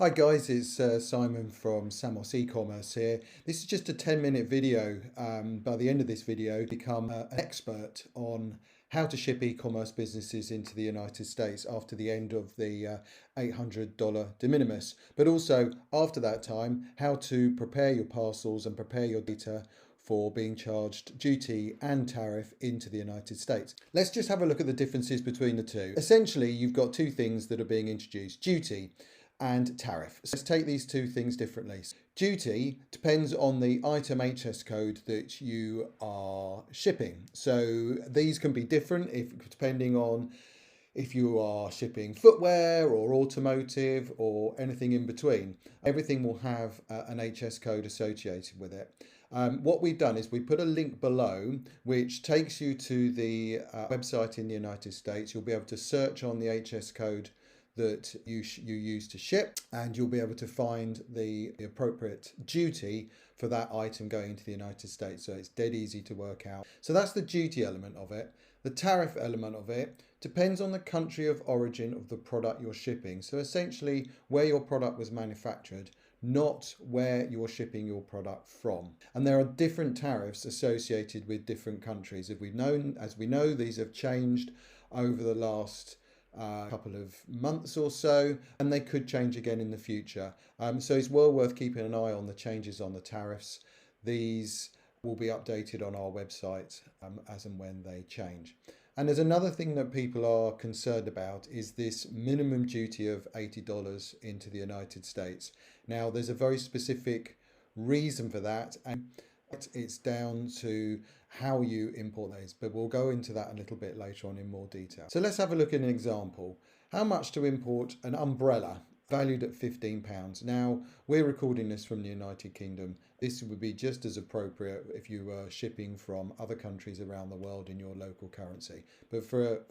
Hi guys, it's Simon from Samos e-commerce here. This is just a 10-minute video. By the end of this video, become an expert on how to ship e-commerce businesses into the United States after the end of the $800 de minimis. But also after that time, how to prepare your parcels and prepare your data for being charged duty and tariff into the United States. Let's just have a look at the differences between the two. Essentially, you've got two things that are being introduced: duty and tariff. So let's take these two things differently. Duty depends on the item HS code that you are shipping. So these can be different depending on if you are shipping footwear or automotive or anything in between. Everything will have an HS code associated with it. What we've done is we put a link below which takes you to the website in the United States. You'll be able to search on the HS code that you use to ship, and you'll be able to find the appropriate duty for that item going into the United States. So it's dead easy to work out. So that's the duty element of it. The tariff element of it depends on the country of origin of the product you're shipping. So essentially where your product was manufactured, not where you're shipping your product from. And there are different tariffs associated with different countries. As we know, these have changed over the last couple of months or so, and they could change again in the future. So it's well worth keeping an eye on the changes on the tariffs. These will be updated on our website as and when they change. And there's another thing that people are concerned about is this minimum duty of $80 into the United States. Now, there's a very specific reason for that, and it's down to how you import those, but we'll go into that a little bit later on in more detail. So let's have a look at an example. How much to import an umbrella valued at £15? Now, we're recording this from the United Kingdom. This would be just as appropriate if you were shipping from other countries around the world in your local currency. But for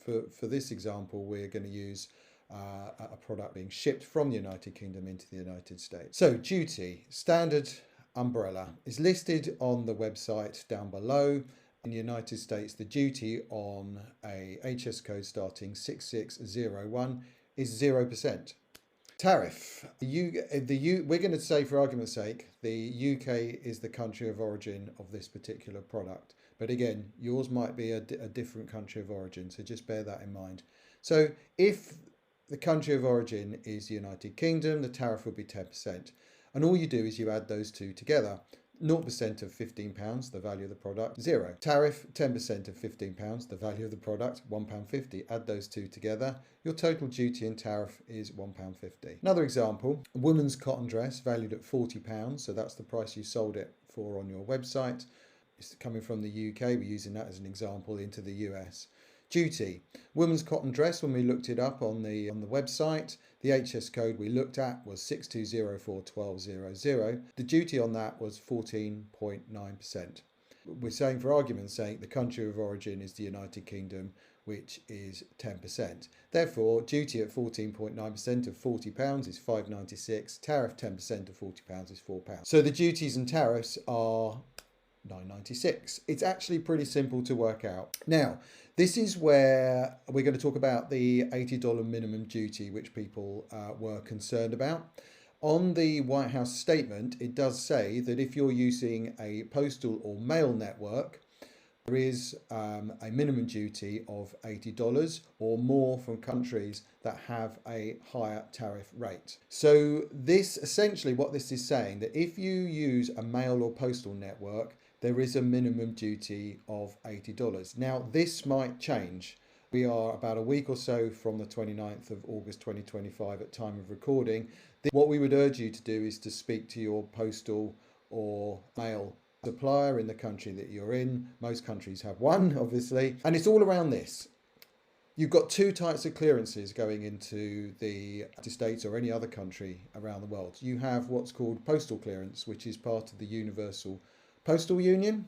this example, we're going to use a product being shipped from the United Kingdom into the United States. So duty, standard umbrella is listed on the website down below. In the United States, the duty on a HS code starting 6601 is 0%. Tariff. We're going to say, for argument's sake, the UK is the country of origin of this particular product. But again, yours might be a different country of origin, so just bear that in mind. So if the country of origin is the United Kingdom, the tariff will be 10%. And all you do is you add those two together. 0% of £15, the value of the product, 0. Tariff, 10% of £15, the value of the product, £1.50. Add those two together. Your total duty and tariff is £1.50. Another example, a woman's cotton dress valued at £40, so that's the price you sold it for on your website. It's coming from the UK, we're using that as an example into the US. Duty, women's cotton dress, when we looked it up on the website, the HS code we looked at was 62041200. The duty on that was 14.9%. We're saying, for argument's sake, the country of origin is the United Kingdom, which is 10%. Therefore, duty at 14.9% of £40 is £5.96. Tariff 10% of £40 is £4. So the duties and tariffs are $9.96. It's actually pretty simple to work out. Now, this is where we're going to talk about the $80 minimum duty, which people were concerned about. On the White House statement, it does say that if you're using a postal or mail network, there is a minimum duty of $80 or more from countries that have a higher tariff rate. So this essentially, what this is saying, that if you use a mail or postal network, there is a minimum duty of $80. Now, this might change. We are about a week or so from the 29th of August 2025 at time of recording. What we would urge you to do is to speak to your postal or mail supplier in the country that you're in. Most countries have one, obviously, and it's all around this. You've got two types of clearances going into the United States or any other country around the world. You have what's called Postal Clearance, which is part of the Universal Postal Union.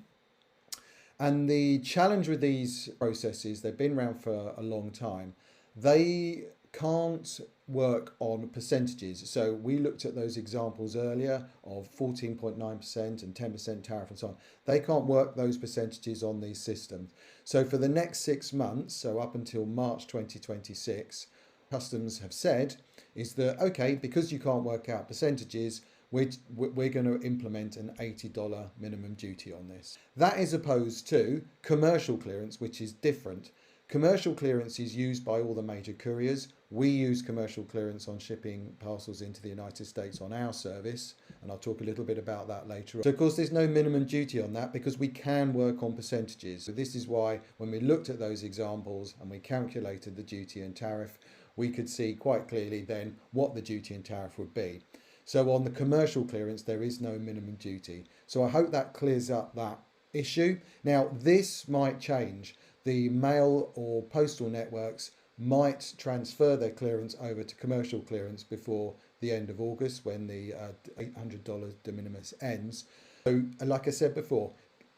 And the challenge with these processes, they've been around for a long time. They can't work on percentages. So we looked at those examples earlier of 14.9% and 10% tariff and so on. They can't work those percentages on these systems. So for the next 6 months, so up until March 2026, Customs have said is that, okay, because you can't work out percentages, we're going to implement an $80 minimum duty on this. That is opposed to commercial clearance, which is different. Commercial clearance is used by all the major couriers. We use commercial clearance on shipping parcels into the United States on our service, and I'll talk a little bit about that later on. So of course there's no minimum duty on that because we can work on percentages. So this is why when we looked at those examples and we calculated the duty and tariff, we could see quite clearly then what the duty and tariff would be. So on the commercial clearance, there is no minimum duty. So I hope that clears up that issue. Now, this might change. The mail or postal networks might transfer their clearance over to commercial clearance before the end of August when the $800 de minimis ends. So like I said before,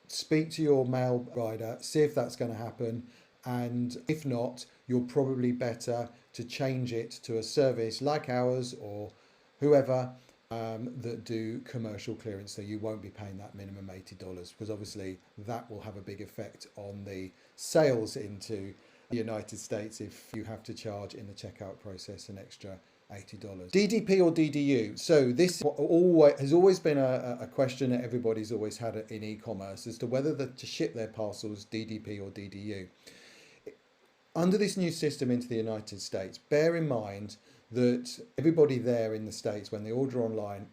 speak to your mail provider, see if that's going to happen. And if not, you're probably better to change it to a service like ours or whoever that do commercial clearance, so you won't be paying that minimum $80 because obviously that will have a big effect on the sales into the United States if you have to charge in the checkout process an extra $80. DDP or DDU? So this has always been a question that everybody's always had in e-commerce as to whether to ship their parcels DDP or DDU. Under this new system into the United States, bear in mind that everybody there in the States, when they order online,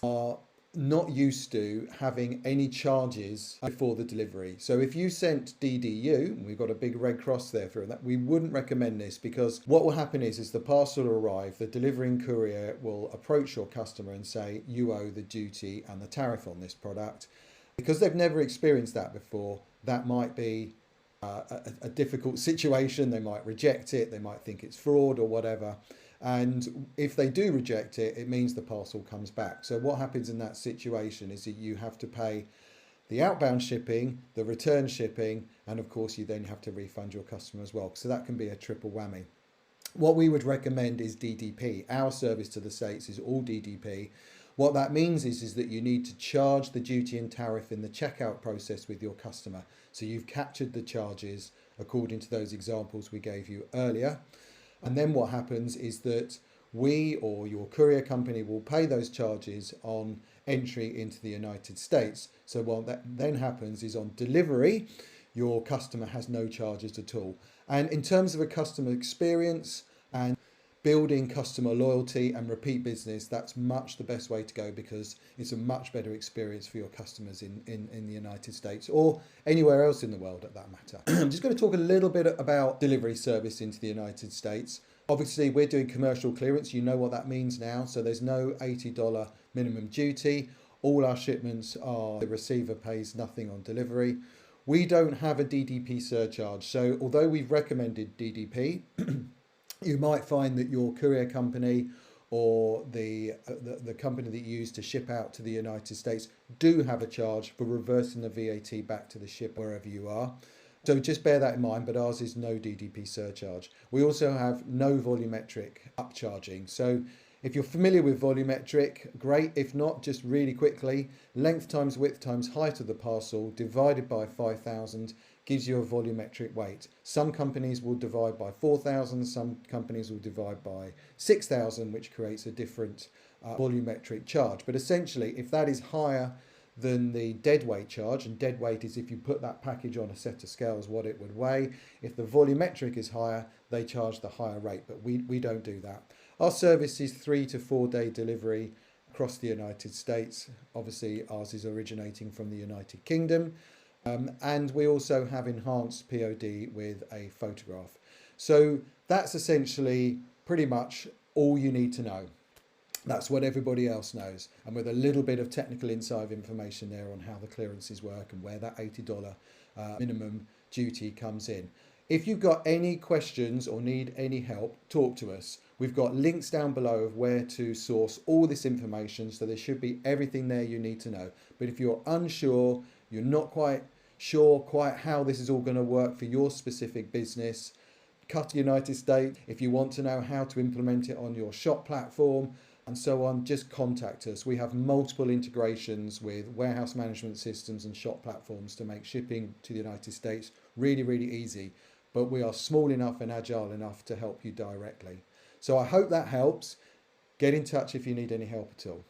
are not used to having any charges before the delivery. So if you sent DDU, we've got a big red cross there for that, we wouldn't recommend this because what will happen is the parcel will arrive, the delivering courier will approach your customer and say, you owe the duty and the tariff on this product. Because they've never experienced that before, that might be a difficult situation. They might reject it, they might think it's fraud or whatever, and if they do reject it, it means the parcel comes back. So what happens in that situation is that you have to pay the outbound shipping, the return shipping, and of course you then have to refund your customer as well. So that can be a triple whammy. What we would recommend is DDP. Our service to the States is all DDP. What that means is that you need to charge the duty and tariff in the checkout process with your customer. So you've captured the charges according to those examples we gave you earlier. And then what happens is that we or your courier company will pay those charges on entry into the United States. So what that then happens is on delivery, your customer has no charges at all. And in terms of a customer experience and building customer loyalty and repeat business, that's much the best way to go because it's a much better experience for your customers in the United States or anywhere else in the world at that matter. I'm just going to talk a little bit about delivery service into the United States. Obviously, we're doing commercial clearance. You know what that means now. So there's no $80 minimum duty. All our shipments are, the receiver pays nothing on delivery. We don't have a DDP surcharge. So although we've recommended DDP, you might find that your courier company or the company that you use to ship out to the United States do have a charge for reversing the VAT back to the ship wherever you are. So just bear that in mind, but ours is no DDP surcharge. We also have no volumetric upcharging. So if you're familiar with volumetric, great. If not, just really quickly, length times width times height of the parcel divided by 5,000 gives you a volumetric weight. Some companies will divide by 4,000, some companies will divide by 6,000, which creates a different volumetric charge. But essentially, if that is higher than the deadweight charge, and deadweight is if you put that package on a set of scales, what it would weigh. If the volumetric is higher, they charge the higher rate, but we don't do that. Our service is 3 to 4 day delivery across the United States. Obviously, ours is originating from the United Kingdom. And we also have enhanced POD with a photograph. So that's essentially pretty much all you need to know. That's what everybody else knows. And with a little bit of technical inside information there on how the clearances work and where that $80 minimum duty comes in. If you've got any questions or need any help, talk to us. We've got links down below of where to source all this information. So there should be everything there you need to know. But if you're unsure, you're not quite sure how this is all going to work for your specific business, cut to the United States. If you want to know how to implement it on your shop platform and so on, just contact us. We have multiple integrations with warehouse management systems and shop platforms to make shipping to the United States really, really easy. But we are small enough and agile enough to help you directly. So I hope that helps. Get in touch if you need any help at all.